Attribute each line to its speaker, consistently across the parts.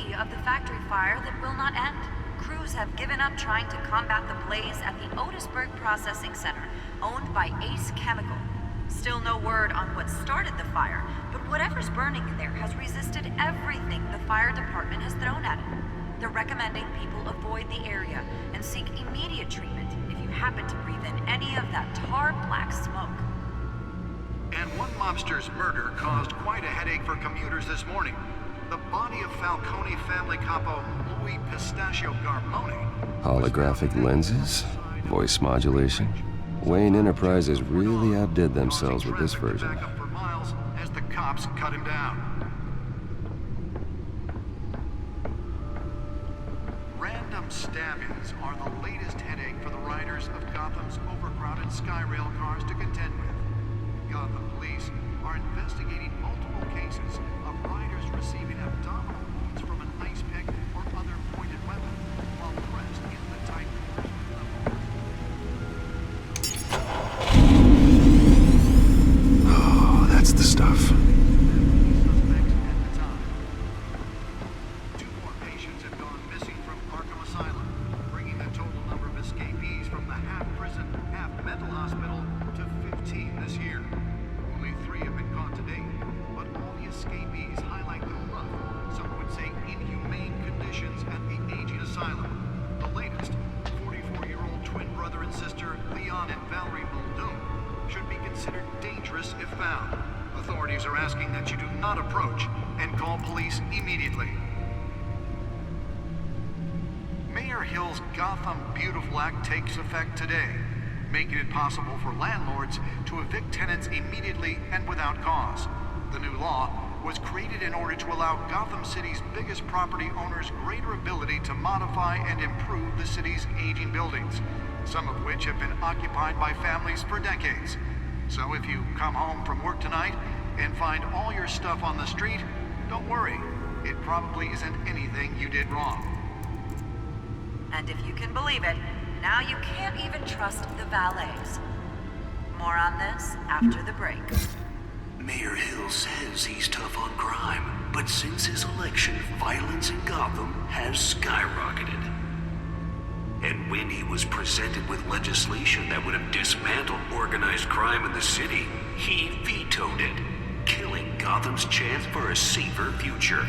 Speaker 1: be of the factory fire that will not end. Crews have given up trying to combat the blaze at the Otisburg Processing Center, owned by Ace Chemical. Still no word on what started the fire, but whatever's burning in there has resisted everything the fire department has thrown at it. They're recommending people avoid the area and seek immediate treatment if you happen to breathe in any of that tar black smoke.
Speaker 2: And one mobster's murder caused quite a headache for commuters this morning. The body of Falcone family capo Louis Pistachio Garmone.
Speaker 3: Holographic lenses? Voice modulation? Wayne Enterprises really outdid themselves with this version.
Speaker 2: Back up for miles as the cops cut him down. Random stabbings are the latest headache for the riders of Gotham's overcrowded Skyrail cars to contend with. Gotham police are investigating multiple cases of riders receiving abdominal wounds from an ice pick or other pointed weapon while pressed in the tight corners.
Speaker 3: Oh, that's the stuff.
Speaker 2: Suspects at the time. 2 more patients have gone missing from Arkham Asylum, bringing the total number of escapees from the half-prison, half-mental hospital to 15 this year. Only 3 have been caught to date, but all the escapees highlight the rough, some would say inhumane conditions at the aging asylum. The latest, 44-year-old twin brother and sister Leon and Valerie Muldoon, should be considered dangerous if found. Authorities are asking that you do not approach and call police immediately. Mayor Hill's Gotham Beautiful Act takes effect today, making it possible for landlords to evict tenants immediately and without cause. The new law was created in order to allow Gotham City's biggest property owners greater ability to modify and improve the city's aging buildings, some of which have been occupied by families for decades. So if you come home from work tonight and find all your stuff on the street, don't worry. It probably isn't anything you did wrong.
Speaker 1: And if you can believe it, now you can't even trust the valets. More on this after the break.
Speaker 4: Mayor Hill says he's tough on crime, but since his election, violence in Gotham has skyrocketed. And when he was presented with legislation that would have dismantled organized crime in the city, he vetoed it, killing Gotham's chance for a safer future.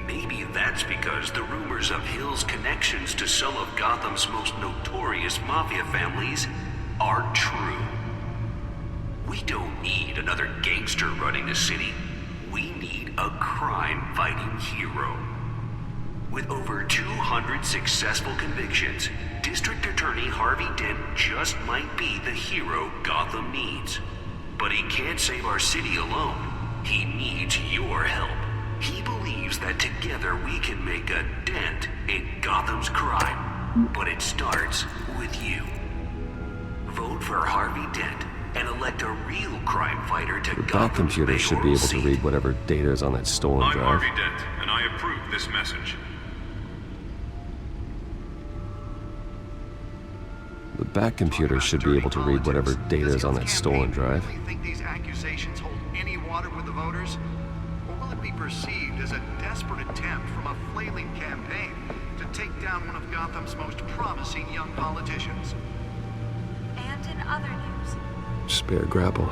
Speaker 4: Maybe that's because the rumors of Hill's connections to some of Gotham's most notorious mafia families are true. We don't need another gangster running the city. We need a crime-fighting hero. With over 200 successful convictions, District Attorney Harvey Dent just might be the hero Gotham needs. But he can't save our city alone. He needs your help. He believes that together we can make a dent in Gotham's crime. But it starts with you. Vote for Harvey Dent and elect a real crime fighter to Gotham's
Speaker 3: That computer should be able to read whatever data is on that stolen
Speaker 5: I'm
Speaker 3: drive.
Speaker 5: Harvey Dent, and I approve this message.
Speaker 3: The back computer should be able to read whatever data is on that stolen drive.
Speaker 2: Do you think these accusations hold any water with the voters? Or will it be perceived as a desperate attempt from a flailing campaign to take down one of Gotham's most promising young politicians?
Speaker 1: And in other news,
Speaker 3: Spare grapple.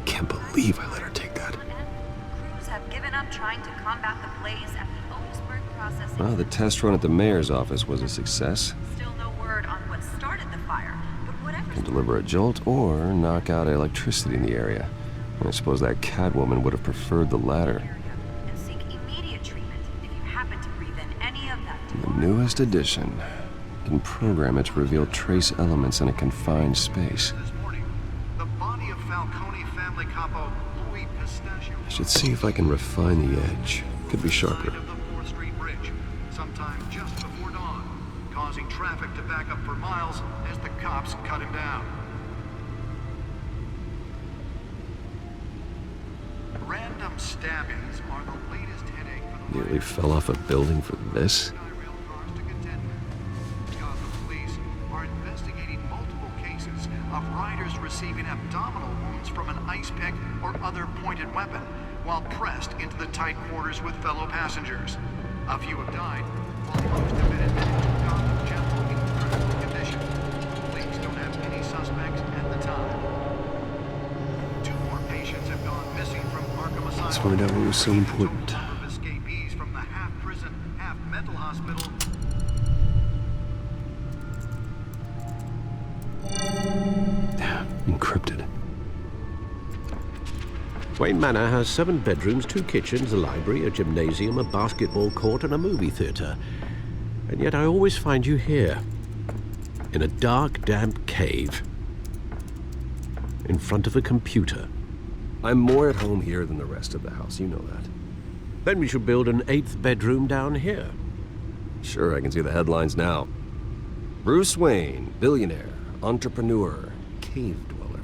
Speaker 3: Can't believe I let her take that.
Speaker 1: crews have given up trying to combat the blaze at the Otisburg Processing
Speaker 3: Well, the test run at the mayor's office was a success.
Speaker 1: Still no word on what started the fire, but whatever.
Speaker 3: Can deliver a jolt or knock out electricity in the area. I suppose that Catwoman would have preferred the latter.
Speaker 1: And seek immediate treatment if you happen to breathe in any of that.
Speaker 3: The newest addition. You can program it to reveal trace elements in a confined space.
Speaker 2: This morning, the body of Falcone family capo Louis Pistachio.
Speaker 3: I should see if I can refine the edge. Could be sharper.
Speaker 2: Of the 4th Street Bridge, sometime just before dawn, causing traffic to back up for miles as the cops cut him down. Random stabbings are the latest headache for the
Speaker 3: Nearly fell off a building for this.
Speaker 2: Skyrail cars to contend with. Gotham police are investigating multiple cases of riders receiving abdominal wounds from an ice pick or other pointed weapon while pressed into the tight quarters with fellow passengers. A few have died, while most have been admitted to Gotham General in critical condition. Police don't have any suspects at the time. 2 more patients have gone missing from Arkham Asylum.
Speaker 3: Let's find out what was so important.
Speaker 2: Total number of escapees from the half-prison, half-mental hospital.
Speaker 3: Encrypted.
Speaker 6: Wayne Manor has 7 bedrooms, 2 kitchens, a library, a gymnasium, a basketball court, and a movie theatre. And yet I always find you here, in a dark, damp cave, in front of a computer.
Speaker 3: I'm more at home here than the rest of the house, you know that.
Speaker 6: Then we should build an 8th bedroom down here.
Speaker 3: Sure, I can see the headlines now. Bruce Wayne, billionaire, entrepreneur, cave dweller.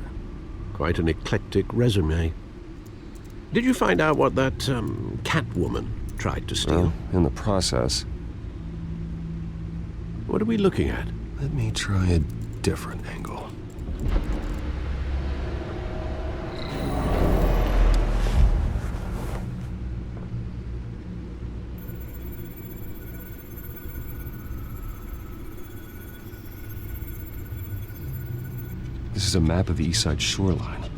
Speaker 6: Quite an eclectic resume. Did you find out what that, cat woman tried to steal?
Speaker 3: Well, in the process.
Speaker 6: What are we looking at?
Speaker 3: Let me try a different angle. This is a map of the East Side shoreline.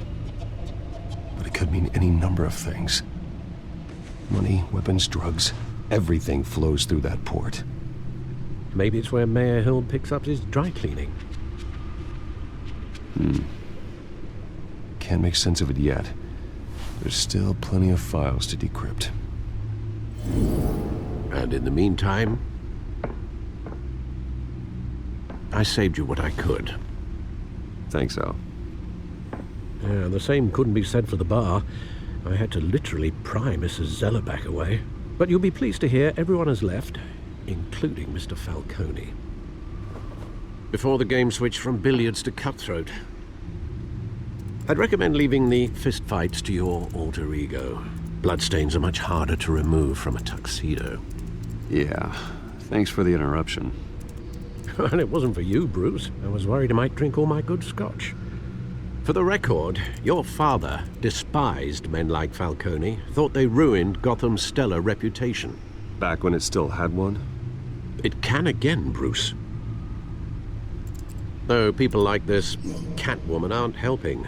Speaker 3: But it could mean any number of things. Money, weapons, drugs, everything flows through that port.
Speaker 6: Maybe it's where Mayor Hill picks up his dry cleaning.
Speaker 3: Can't make sense of it yet. There's still plenty of files to decrypt.
Speaker 6: And in the meantime, I saved you what I could.
Speaker 3: Thanks, Al.
Speaker 6: Yeah, the same couldn't be said for the bar. I had to literally pry Mrs. Zellerback away. But you'll be pleased to hear everyone has left, including Mr. Falcone. Before the game switched from billiards to cutthroat. I'd recommend leaving the fistfights to your alter ego. Bloodstains are much harder to remove from a tuxedo.
Speaker 3: Yeah, thanks for the interruption.
Speaker 6: And it wasn't for you, Bruce. I was worried I might drink all my good scotch. For the record, your father despised men like Falcone, thought they ruined Gotham's stellar reputation.
Speaker 3: Back when it still had one?
Speaker 6: It can again, Bruce. Though people like this Catwoman aren't helping.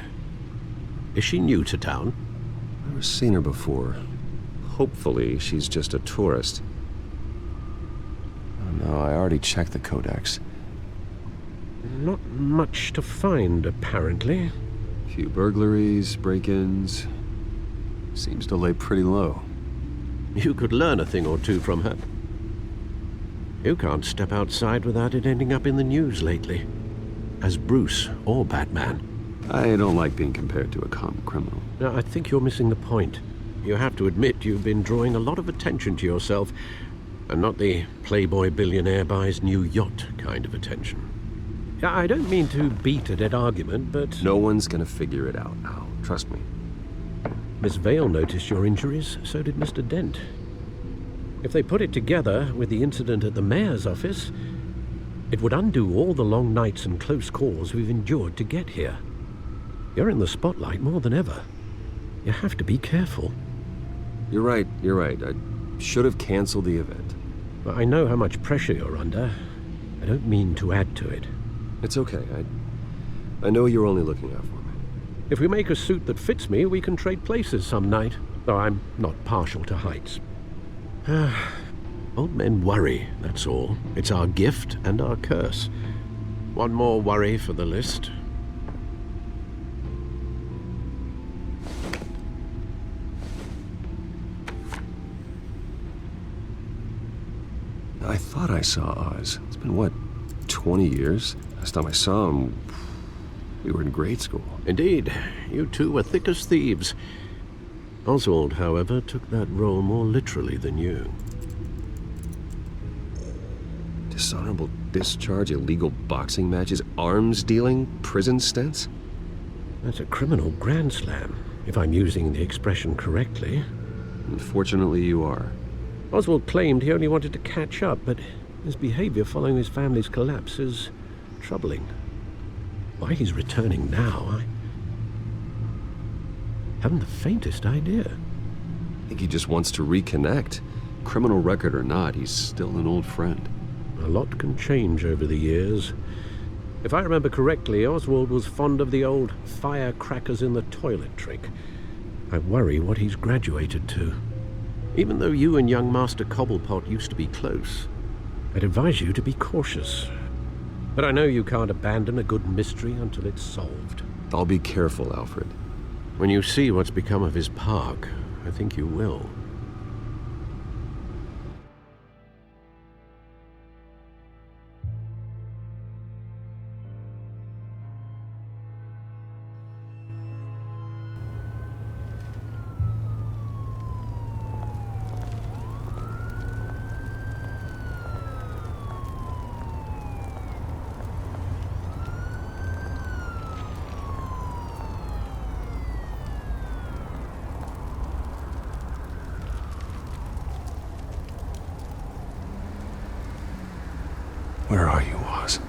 Speaker 6: Is she new to town?
Speaker 3: I've never seen her before. Hopefully, she's just a tourist. Oh no, I already checked the codex.
Speaker 6: Not much to find, apparently.
Speaker 3: Few burglaries, break-ins. Seems to lay pretty low.
Speaker 6: You could learn a thing or two from her. You can't step outside without it ending up in the news lately. As Bruce or Batman.
Speaker 3: I don't like being compared to a common criminal.
Speaker 6: Now, I think you're missing the point. You have to admit you've been drawing a lot of attention to yourself, and not the playboy billionaire buys new yacht kind of attention. I don't mean to beat a dead argument, but...
Speaker 3: No one's gonna figure it out, Al. Trust me.
Speaker 6: Miss Vale noticed your injuries, so did Mr. Dent. If they put it together with the incident at the mayor's office, it would undo all the long nights and close calls we've endured to get here. You're in the spotlight more than ever. You have to be careful.
Speaker 3: You're right. I should have canceled the event.
Speaker 6: I know how much pressure you're under. I don't mean to add to it.
Speaker 3: It's okay. I know you're only looking out for me.
Speaker 6: If we make a suit that fits me, we can trade places some night. Though I'm not partial to heights. Old men worry, that's all. It's our gift and our curse. One more worry for the list.
Speaker 3: I thought I saw Oz. It's been, what, 20 years? Last time I saw him, we were in grade school.
Speaker 6: Indeed. You two were thick as thieves. Oswald, however, took that role more literally than you.
Speaker 3: Dishonorable discharge, illegal boxing matches, arms dealing, prison stints?
Speaker 6: That's a criminal grand slam, if I'm using the expression correctly.
Speaker 3: Unfortunately, you are.
Speaker 6: Oswald claimed he only wanted to catch up, but his behavior following his family's collapse is troubling. Why he's returning now, I haven't the faintest idea.
Speaker 3: I think he just wants to reconnect. Criminal record or not, he's still an old friend.
Speaker 6: A lot can change over the years. If I remember correctly, Oswald was fond of the old firecrackers in the toilet trick. I worry what he's graduated to. Even though you and young Master Cobblepot used to be close, I'd advise you to be cautious. But I know you can't abandon a good mystery until it's solved.
Speaker 3: I'll be careful, Alfred.
Speaker 6: When you see what's become of his park, I think you will.
Speaker 3: Where are you, Oz?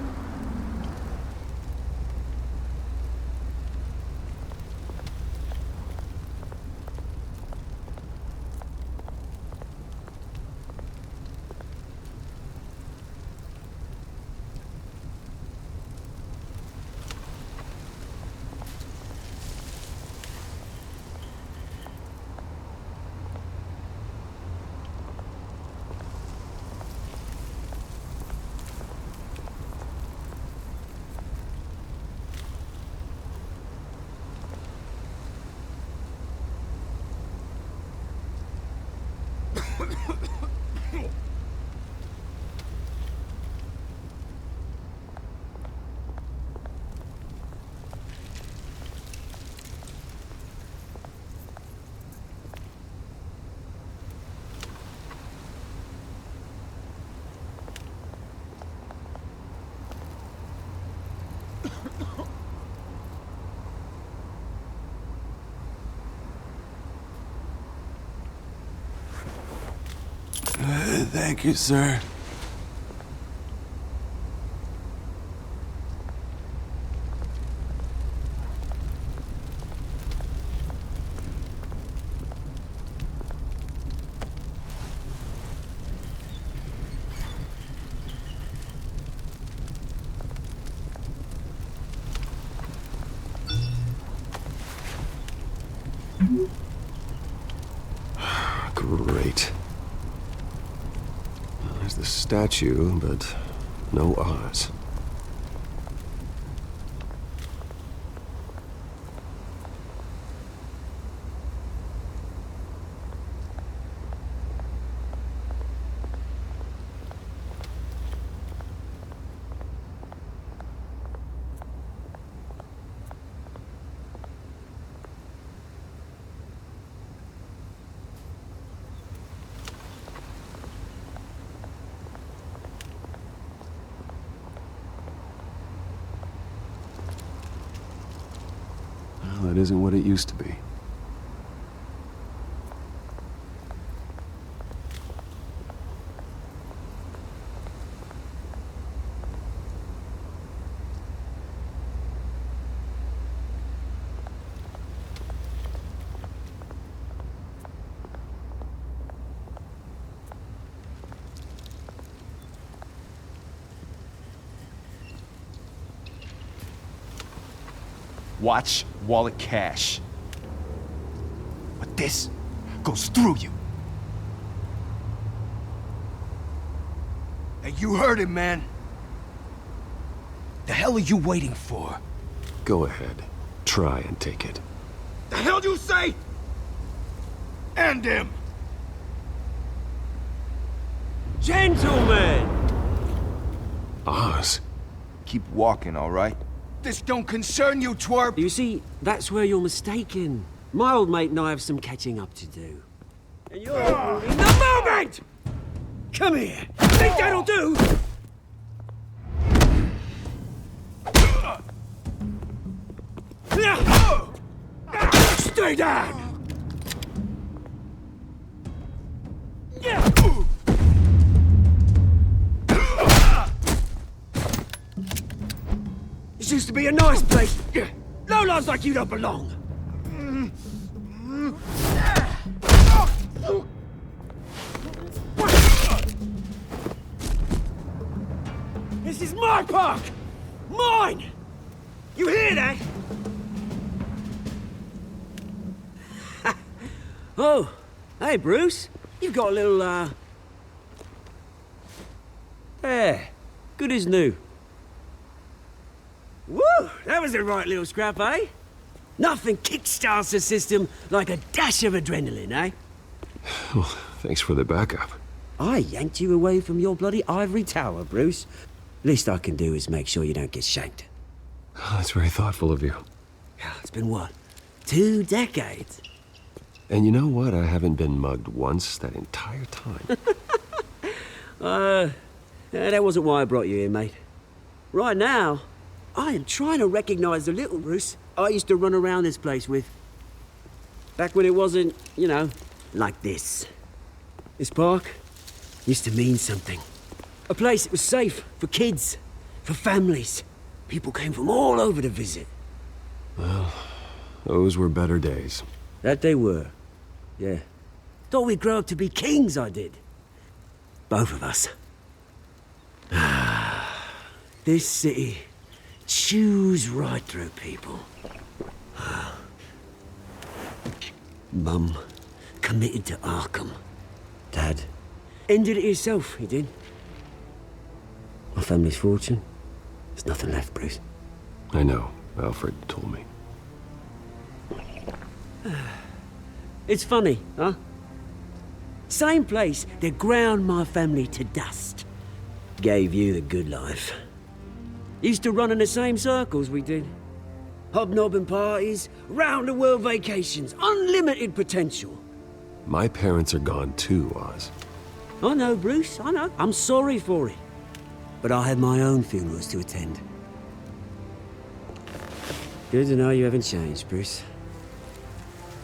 Speaker 7: Thank you, sir.
Speaker 3: Great. There's the statue, but no Oz. Well, that isn't what it used to be.
Speaker 7: Watch, wallet, cash. But this goes through you. Hey, you heard him, man. The hell are you waiting for?
Speaker 3: Go ahead. Try and take it.
Speaker 7: The hell you say? End him!
Speaker 8: Gentlemen!
Speaker 3: Oz?
Speaker 7: Keep walking, all right? This don't concern you, twerp!
Speaker 8: You see, that's where you're mistaken. My old mate and I have some catching up to do. And you're in the moment! Come here! Think that'll do? Stay down! This used to be a nice place. Lowlifes like you don't belong. This is my park! Mine! You hear that? Oh, hey, Bruce. You've got a little, Yeah, good as new. Woo! That was a right little scrap, eh? Nothing kickstarts the system like a dash of adrenaline, eh?
Speaker 3: Well, thanks for the backup.
Speaker 8: I yanked you away from your bloody ivory tower, Bruce. Least I can do is make sure you don't get shanked.
Speaker 3: Oh, that's very thoughtful of you.
Speaker 8: It's been what? 2 decades?
Speaker 3: And you know what? I haven't been mugged once that entire time.
Speaker 8: That wasn't why I brought you here, mate. Right now, I am trying to recognize the little Bruce I used to run around this place with. Back when it wasn't, you know, like this. This park used to mean something. A place that was safe for kids, for families. People came from all over to visit.
Speaker 3: Well, those were better days.
Speaker 8: That they were. Yeah. Thought we'd grow up to be kings, I did. Both of us. This city chews right through people. Mum committed to Arkham. Dad ended it himself, he did. My family's fortune. There's nothing left, Bruce.
Speaker 3: I know. Alfred told me.
Speaker 8: It's funny, huh? Same place that ground my family to dust. Gave you the good life. Used to run in the same circles we did. Hobnobbing parties, round-the-world vacations, unlimited potential.
Speaker 3: My parents are gone too, Oz.
Speaker 8: I know, Bruce, I know. I'm sorry for it. But I had my own funerals to attend. Good to know you haven't changed, Bruce.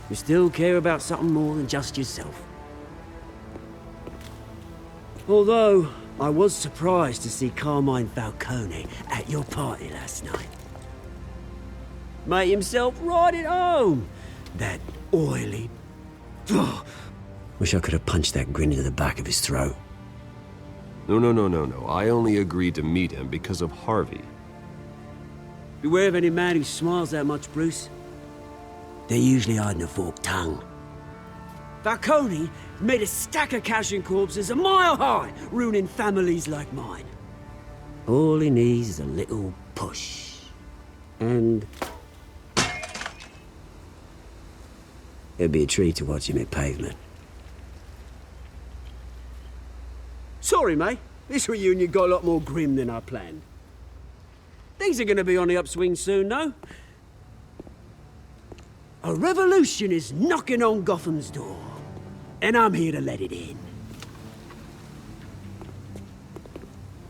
Speaker 8: You still care about something more than just yourself. Although, I was surprised to see Carmine Falcone at your party last night. Made himself right at home. That oily... Oh, wish I could have punched that grin into the back of his throat.
Speaker 3: No. I only agreed to meet him because of Harvey.
Speaker 8: Beware of any man who smiles that much, Bruce. They're usually hiding a forked tongue. Falcone made a stack of cash and corpses a mile high, ruining families like mine. All he needs is a little push. And... it'd be a treat to watch him hit pavement. Sorry, mate. This reunion got a lot more grim than I planned. Things are gonna be on the upswing soon, though. A revolution is knocking on Gotham's door, and I'm here to let it in.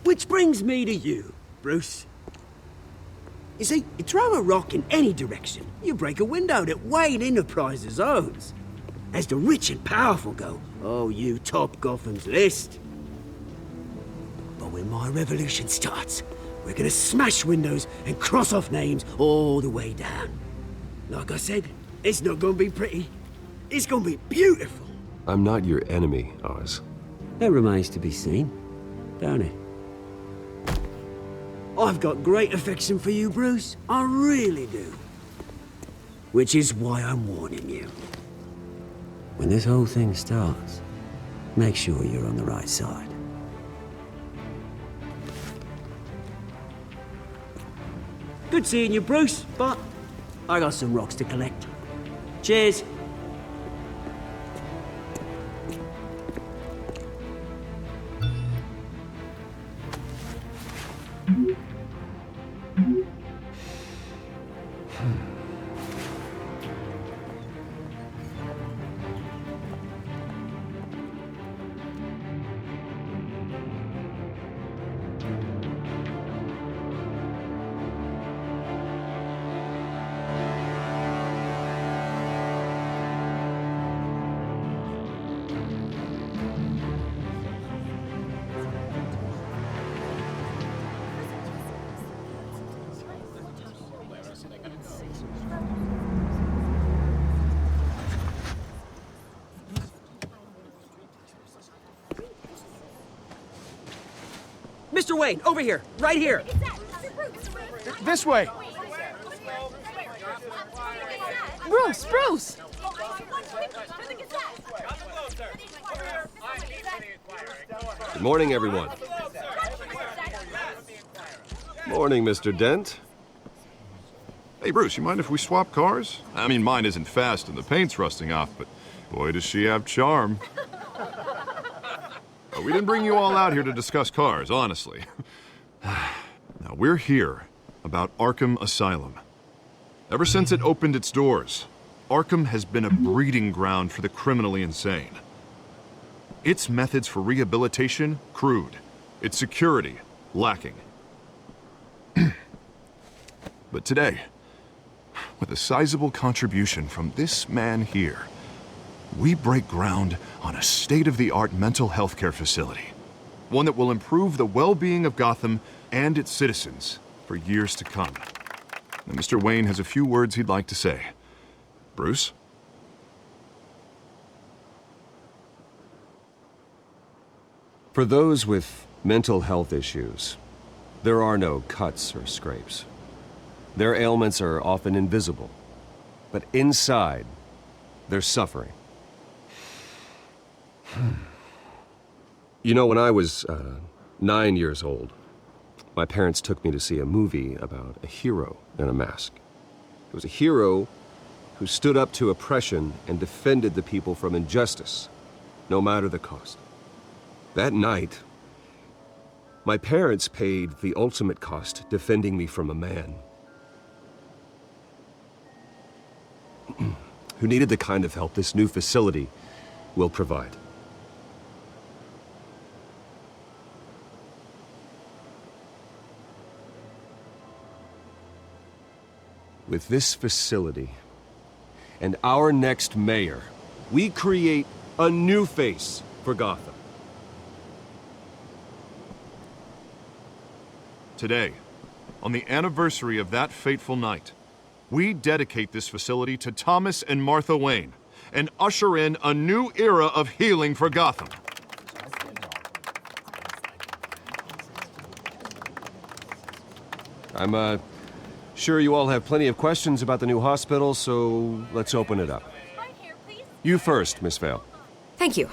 Speaker 8: Which brings me to you, Bruce. You see, you throw a rock in any direction, you break a window that Wayne Enterprises owns. As the rich and powerful go, oh, you top Gotham's list. But when my revolution starts, we're gonna smash windows and cross off names all the way down. Like I said, it's not gonna be pretty. It's gonna be beautiful.
Speaker 3: I'm not your enemy, Oz.
Speaker 8: That remains to be seen, don't it? I've got great affection for you, Bruce. I really do. Which is why I'm warning you. When this whole thing starts, make sure you're on the right side. Good seeing you, Bruce, but I got some rocks to collect. Cheers. Mr. Wayne, over here, right here.
Speaker 7: This way.
Speaker 9: Bruce!
Speaker 3: Good morning, everyone. Morning, Mr. Dent.
Speaker 5: Hey, Bruce, you mind if we swap cars? I mean, mine isn't fast and the paint's rusting off, but boy, does she have charm. We didn't bring you all out here to discuss cars, honestly. Now, we're here about Arkham Asylum. Ever since it opened its doors, Arkham has been a breeding ground for the criminally insane. Its methods for rehabilitation, crude. Its security, lacking. But today, with a sizable contribution from this man here, we break ground on a state-of-the-art mental health care facility. One that will improve the well-being of Gotham and its citizens for years to come. Now, Mr. Wayne has a few words he'd like to say. Bruce?
Speaker 3: For those with mental health issues, there are no cuts or scrapes. Their ailments are often invisible, but inside, they're suffering. You know, when I was 9 years old, my parents took me to see a movie about a hero in a mask. It was a hero who stood up to oppression and defended the people from injustice, no matter the cost. That night, my parents paid the ultimate cost defending me from a man who needed the kind of help this new facility will provide. With this facility and our next mayor, we create a new face for Gotham.
Speaker 5: Today, on the anniversary of that fateful night, we dedicate this facility to Thomas and Martha Wayne and usher in a new era of healing for Gotham.
Speaker 3: I'm sure you all have plenty of questions about the new hospital, so let's open it up. You first, Miss Vale.
Speaker 9: Thank you.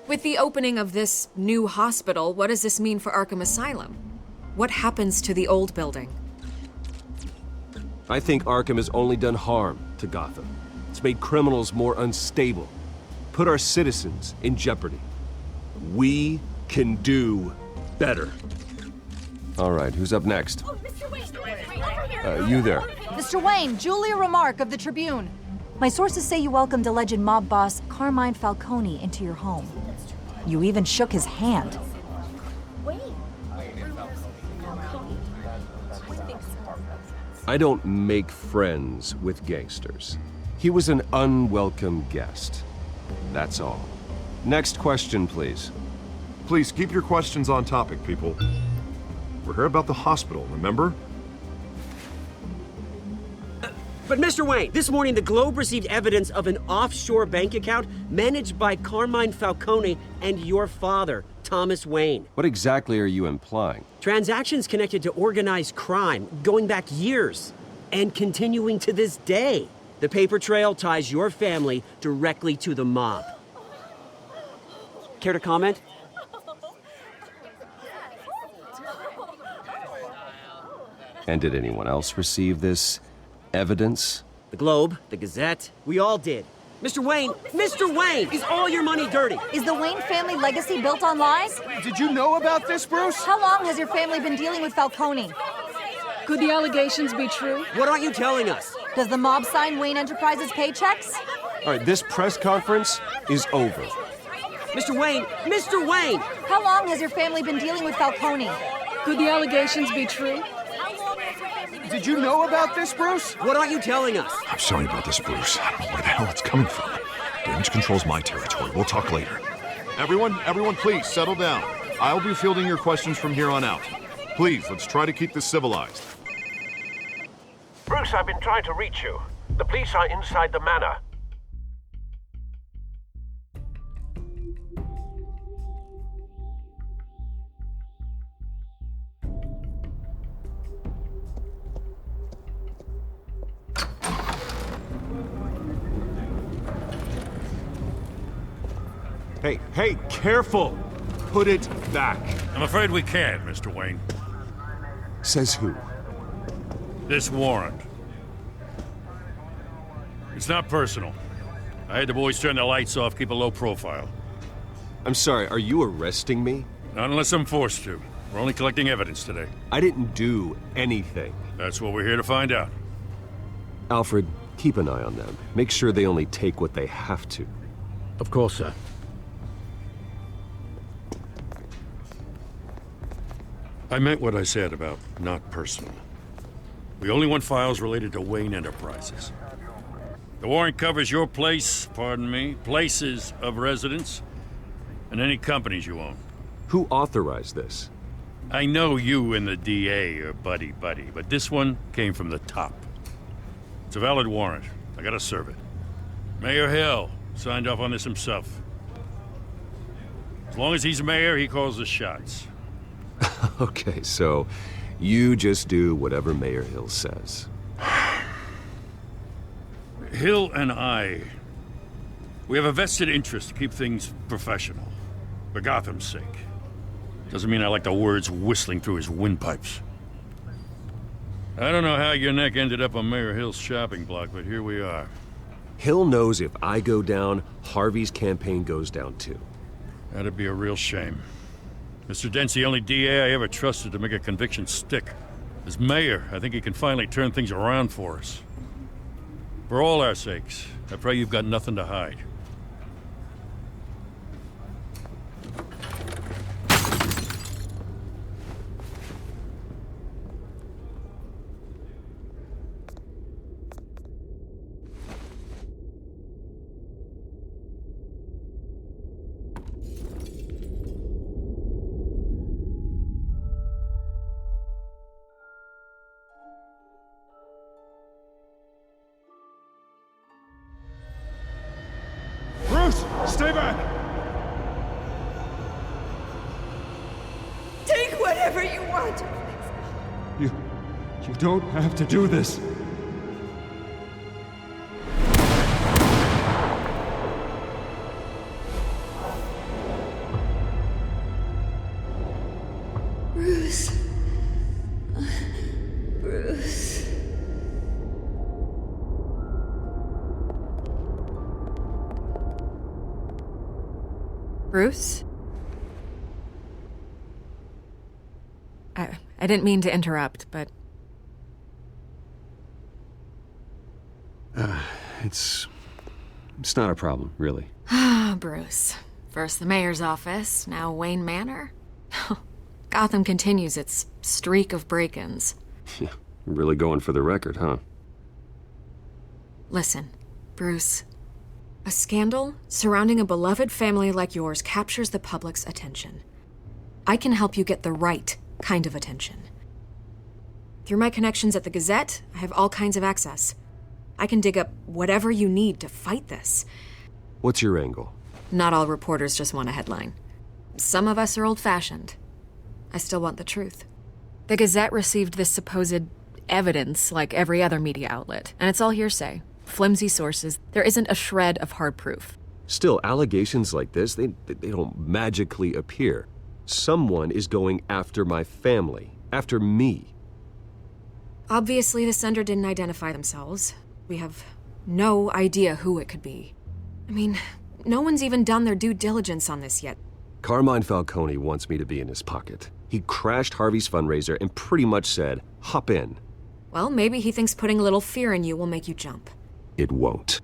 Speaker 9: With the opening of this new hospital, what does this mean for Arkham Asylum? What happens to the old building?
Speaker 3: I think Arkham has only done harm to Gotham. It's made criminals more unstable, put our citizens in jeopardy. We can do better. All right, who's up next? You there.
Speaker 10: Mr. Wayne, Julia Remark of the Tribune. My sources say you welcomed alleged mob boss Carmine Falcone into your home. You even shook his hand.
Speaker 3: I don't make friends with gangsters. He was an unwelcome guest. That's all. Next question, please.
Speaker 5: Please keep your questions on topic, people. We're here about the hospital, remember?
Speaker 8: But Mr. Wayne, this morning the Globe received evidence of an offshore bank account managed by Carmine Falcone and your father, Thomas Wayne.
Speaker 3: What exactly are you implying?
Speaker 8: Transactions connected to organized crime going back years and continuing to this day. The paper trail ties your family directly to the mob. Care to comment?
Speaker 3: And did anyone else receive this evidence?
Speaker 8: The Globe, the Gazette, we all did. Mr. Wayne, is all your money dirty?
Speaker 10: Is the Wayne family legacy built on lies?
Speaker 7: Did you know about this, Bruce?
Speaker 10: How long has your family been dealing with Falcone?
Speaker 9: Could the allegations be true?
Speaker 8: What aren't you telling us?
Speaker 10: Does the mob sign Wayne Enterprises paychecks?
Speaker 3: All right, this press conference is over.
Speaker 8: Mr. Wayne!
Speaker 10: How long has your family been dealing with Falcone?
Speaker 9: Could the allegations be true?
Speaker 7: Did you know about this, Bruce?
Speaker 8: What aren't you telling us?
Speaker 5: I'm sorry about this, Bruce. I don't know where the hell it's coming from. Damage control's my territory. We'll talk later. Everyone, please, settle down. I'll be fielding your questions from here on out. Please, let's try to keep this civilized.
Speaker 11: Bruce, I've been trying to reach you. The police are inside the manor.
Speaker 12: Hey, careful! Put it back.
Speaker 13: I'm afraid we can't, Mr. Wayne.
Speaker 3: Says who?
Speaker 13: This warrant. It's not personal. I had the boys turn the lights off, keep a low profile.
Speaker 3: I'm sorry, are you arresting me?
Speaker 13: Not unless I'm forced to. We're only collecting evidence today.
Speaker 3: I didn't do anything.
Speaker 13: That's what we're here to find out.
Speaker 3: Alfred, keep an eye on them. Make sure they only take what they have to.
Speaker 6: Of course, sir.
Speaker 13: I meant what I said about not personal. We only want files related to Wayne Enterprises. The warrant covers your place, pardon me, places of residence, and any companies you own.
Speaker 3: Who authorized this?
Speaker 13: I know you and the DA are buddy-buddy, but this one came from the top. It's a valid warrant. I gotta serve it. Mayor Hill signed off on this himself. As long as he's mayor, he calls the shots.
Speaker 3: Okay, so you just do whatever Mayor Hill says.
Speaker 13: Hill and we have a vested interest to keep things professional. For Gotham's sake. Doesn't mean I like the words whistling through his windpipes. I don't know how your neck ended up on Mayor Hill's shopping block, but here we are.
Speaker 3: Hill knows if I go down, Harvey's campaign goes down too.
Speaker 13: That'd be a real shame. Mr. Dent's the only DA I ever trusted to make a conviction stick. As mayor, I think he can finally turn things around for us. For all our sakes, I pray you've got nothing to hide.
Speaker 12: Bruce, stay back!
Speaker 14: Take whatever you want.
Speaker 12: You don't have to do this.
Speaker 14: Bruce. Bruce.
Speaker 9: Bruce? I didn't mean to interrupt, but...
Speaker 3: It's not a problem, really.
Speaker 9: Ah, Bruce. First the mayor's office, now Wayne Manor. Gotham continues its streak of break-ins.
Speaker 3: Yeah, really going for the record, huh?
Speaker 9: Listen, Bruce. A scandal surrounding a beloved family like yours captures the public's attention. I can help you get the right kind of attention. Through my connections at the Gazette, I have all kinds of access. I can dig up whatever you need to fight this.
Speaker 3: What's your angle?
Speaker 9: Not all reporters just want a headline. Some of us are old-fashioned. I still want the truth. The Gazette received this supposed evidence like every other media outlet, and it's all hearsay. Flimsy sources. There isn't a shred of hard proof.
Speaker 3: Still, allegations like this, they don't magically appear. Someone is going after my family, after me.
Speaker 9: Obviously, the sender didn't identify themselves. We have no idea who it could be. I mean, no one's even done their due diligence on this yet.
Speaker 3: Carmine Falcone wants me to be in his pocket. He crashed Harvey's fundraiser and pretty much said, hop in.
Speaker 9: Well, maybe he thinks putting a little fear in you will make you jump.
Speaker 3: It won't.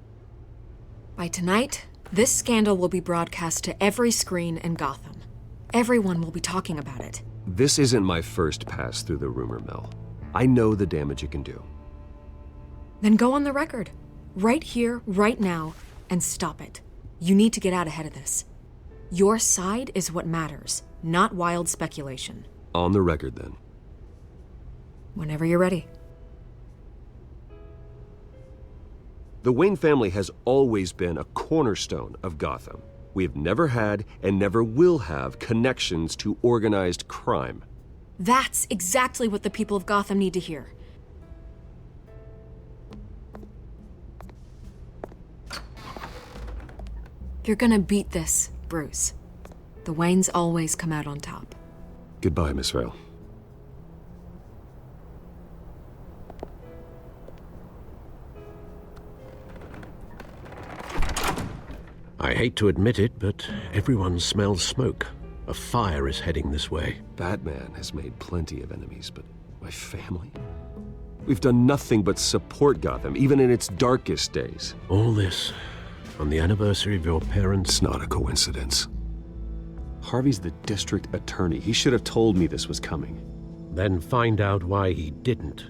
Speaker 9: By tonight, this scandal will be broadcast to every screen in Gotham. Everyone will be talking about it.
Speaker 3: This isn't my first pass through the rumor mill. I know the damage it can do.
Speaker 9: Then go on the record. Right here, right now, and stop it. You need to get out ahead of this. Your side is what matters, not wild speculation.
Speaker 3: On the record, then.
Speaker 9: Whenever you're ready.
Speaker 3: The Wayne family has always been a cornerstone of Gotham. We have never had and never will have connections to organized crime.
Speaker 9: That's exactly what the people of Gotham need to hear. You're gonna beat this, Bruce. The Waynes always come out on top.
Speaker 3: Goodbye, Miss Vale.
Speaker 6: I hate to admit it, but everyone smells smoke. A fire is heading this way.
Speaker 3: Batman has made plenty of enemies, but my family? We've done nothing but support Gotham, even in its darkest days.
Speaker 6: All this on the anniversary of your parents'...
Speaker 3: It's not a coincidence. Harvey's the district attorney. He should have told me this was coming.
Speaker 6: Then find out why he didn't.